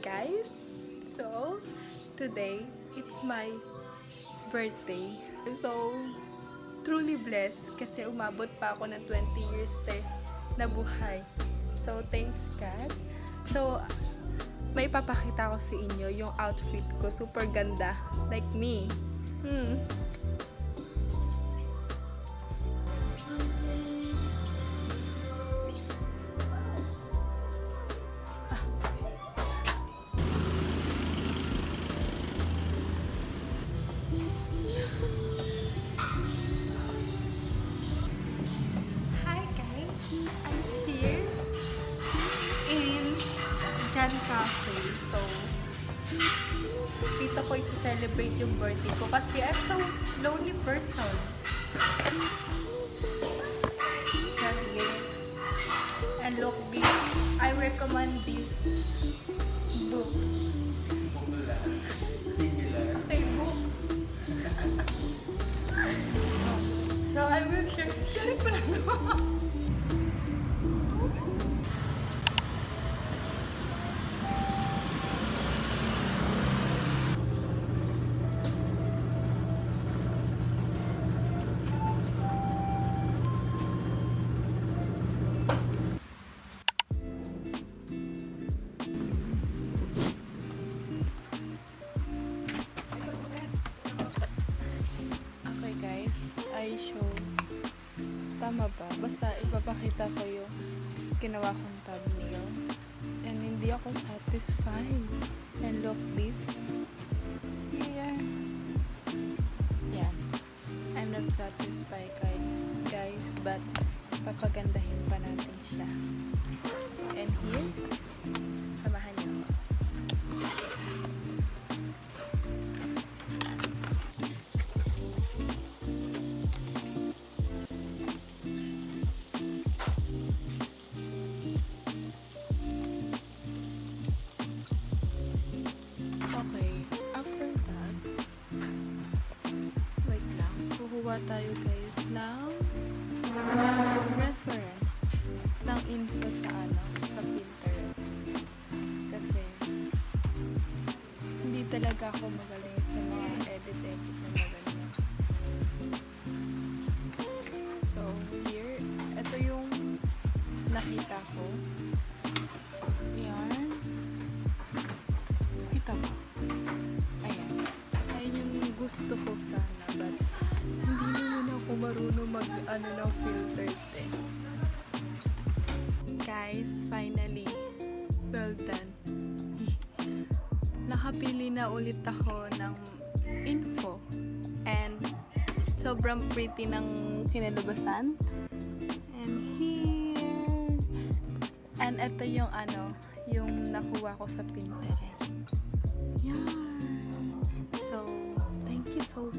guys! So, today, it's my birthday. So, truly blessed kasi umabot pa ako ng 20 years na buhay. So, thanks God. So, may papakita ko sa inyo yung outfit ko. Super ganda. Like me. Hi guys! I'm here in Jan Cafe. So, dito ko isa-celebrate yung birthday ko kasi I'm so lonely person. And look, I recommend these books. Okay, book. So I will share it pa lang. Okay guys, I show. Tama ba? Basta ipapakita ko yung ginawa kong thumbnail. And hindi ako satisfied. And look this. Here. Yan. I'm not satisfied guys, but papagandahin pa natin siya. And here, samahan niyo ako. Okay, after that, wait lang, kukuha tayo guys ng reference ng info sa sa Pinterest. Kasi, hindi talaga ako magaling sa mga edit na magaling. So, here, ito yung nakita ko. Yan. Kita mo. Ayan. Ayan yung gusto ko sana, but hindi naman ako marunong ng filter Guys, finally, well done. Nakapili na ulit ako ng info and sobrang pretty ng kinalabasan. And here, and ito yung yung nakuha ko sa Pinterest. Yeah. So, thank you so